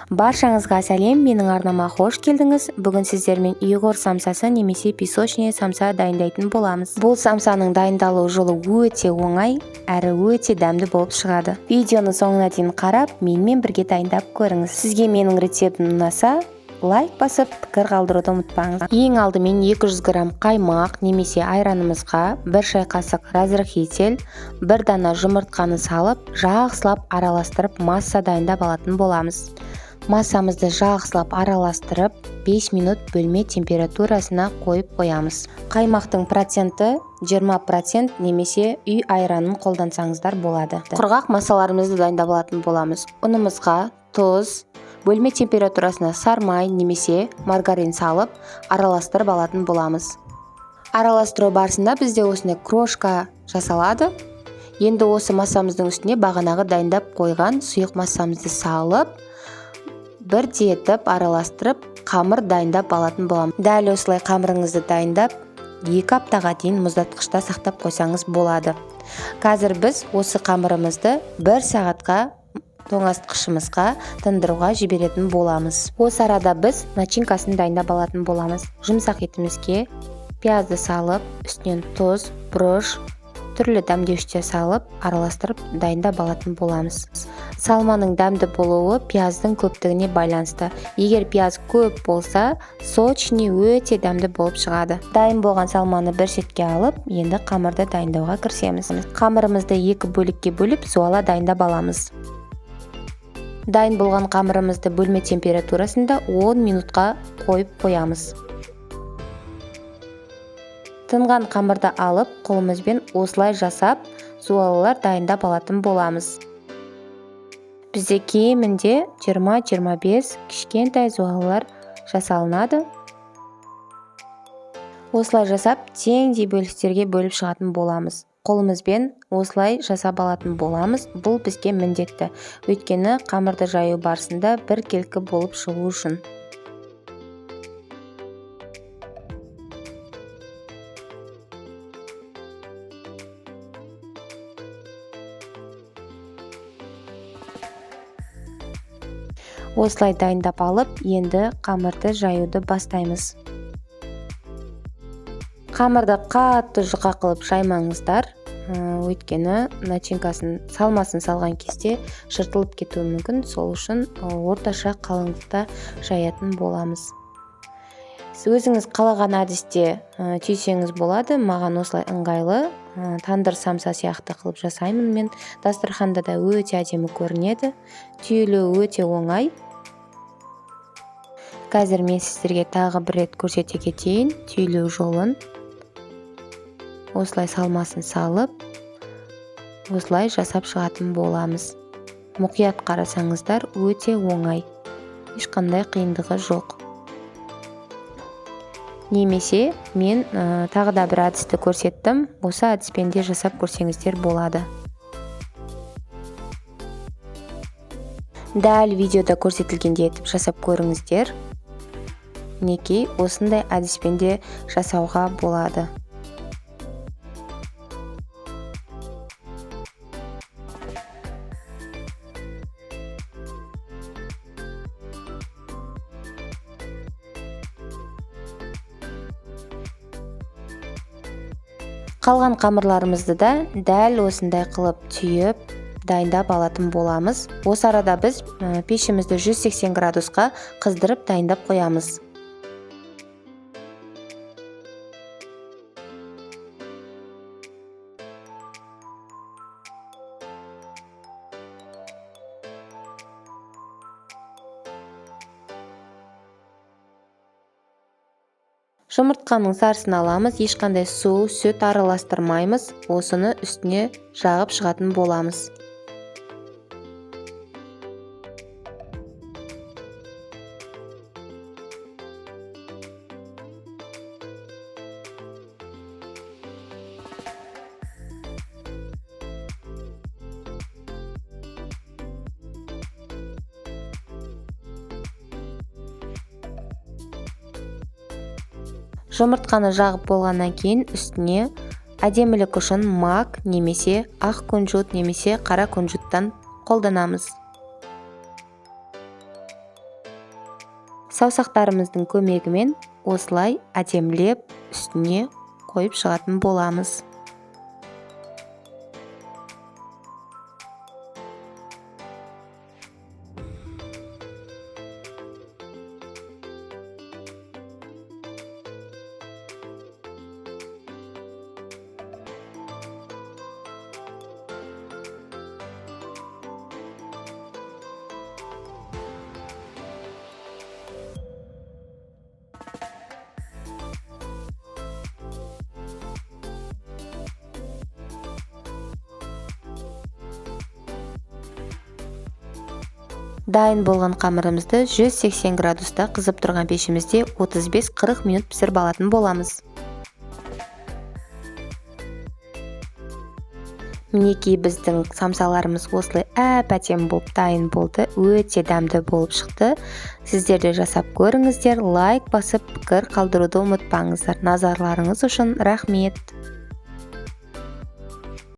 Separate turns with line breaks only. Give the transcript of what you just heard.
Баршаңызға сәлем, менің арнама қош келдіңіз. Бүгін сіздермен ұйғыр самсасы немесе песочный самса дайындайтын боламыз. Бұл самсаның дайындалу жолы өте оңай, әрі өте дәмді болып шығады. Видеоны соңына дейін қарап, менімен бірге дайындап көріңіз. Сізге менің рецептім ұнаса, лайк басып, пікір қалдыруды ұмытпаңыз. Ең алдымен 200 грамм қаймақ немесе айранымызға 1 шай қасық разрыхитель, 1 дана жұмыртқаны салып, жақсылап араластырып, масса дайындап алатын боламыз. Массамызды жақсылап араластырып, 5 минут бөлме температурасына қойып қоямыз. Қаймақтың проценті 20% немесе үй айранын қолдансаңыздар болады. Құрғақ массаларымызды дайындап алатын боламыз. Ұнымызға тұз, бөлме температурасына сармай немесе маргарин салып, араластырып алатын боламыз. Араластыру барысында бізде осындай крошка жасалады. Енді осы массамыздың үстіне бағанағы дайындап қойған сұйық массамызды салып, бірте етіп араластырып, қамыр дайындап алатын боламыз. Дәл осылай қамырыңызды дайындап, 2 аптаға дейін мұздатқышта сақтап қойсаңыз болады. Қазір біз осы қамырымызды 1 сағатқа тоңазытқышымызға тындыруға жіберетін боламыз. Осы арада біз начинкасын дайындап алатын боламыз. Жұмсақ етімізге пиязды салып, үстінен тұз, бұрыш, түрлі дәмдеуіштер салып, араластырып дайындап алатын боламыз. Салманың дәмді болуы пияздың көптігіне байланысты. Егер пияз көп болса, сочный өте дәмді болып шығады. Дайын болған салманы бір шетке алып, енді қамырды дайындауға кірісеміз. Қамырымызды 2 бөлікке бөліп, суала дайындап аламыз. Дайын болған қамырымызды бөлме температурасында 10 минутқа қойып қоямыз. Тынған қамырды алып, қолымызбен осылай жасап, суалалар дайындап алатын боламыз. Бізде кемінде 20-25 кішкентай суалалар жасалынады. Осылай жасап, теңдей бөліктерге бөліп шығатын боламыз. Қолымызбен осылай жасап алатын боламыз. Бұл бізге міндетті. Өйткені қамырды жаю барысында бір келкі болып шығу үшін. Осылай дайындап алып, енді қамырды жаюды бастаймыз. Қамырды қатты жұқа қылып жаймаңыздар, өйткені начинкасын салмасын салған кезде жыртылып кетуі мүмкін, сол үшін орташа қалыңдықта жаятын боламыз. Өзіңіз қалаған әдісте түйсеңіз болады, маған осылай ыңғайлы, тандыр самса сияқты қылып жасаймын мен. Дастарханда да өте әдемі көрінеді, түйілуі өте оңай. Қазір мен сіздерге тағы бір рет көрсете кетейін түйілу жолын. Осылай салмасын салып, осылай жасап шығатын боламыз. Мұқият қарасаңыздар өте оңай. Ешқандай қиындығы жоқ. Немесе мен тағы да бір әдісті көрсеттім. Осы әдіспен де жасап көрсеңіздер болады. Дәл видеода көрсетілгендей етіп жасап көріңіздер. Мінекей осындай әдіспен де жасауға болады. Қалған қамырларымызды да дәл осындай қылып түйіп, дайындап алатын боламыз. Осы арада біз пешімізді 180 градусқа қыздырып дайындап қоямыз. Жұмыртқаның сарысын аламыз, ешқандай су, сүт араластырмаймыз. Осыны үстіне жағып шығатын боламыз. Жұмыртқаны жағып болғаннан кейін үстіне әдемілік үшін мак немесе ақ күнжіт немесе қара күнжіттен қолданамыз. Саусақтарымыздың көмегімен осылай әдемілеп үстіне қойып шығатын боламыз. Дайын болған қамырымызды 180 градуста қызып тұрған пешімізде 35-40 минут пісіріп алатын боламыз. Мінекей біздің самсаларымыз осылай әп-әдемі болып дайын болды. Өте дәмді болып шықты. Сіздер де жасап көріңіздер, лайк басып пікір қалдыруды ұмытпаңыздар. Назарларыңыз үшін рахмет.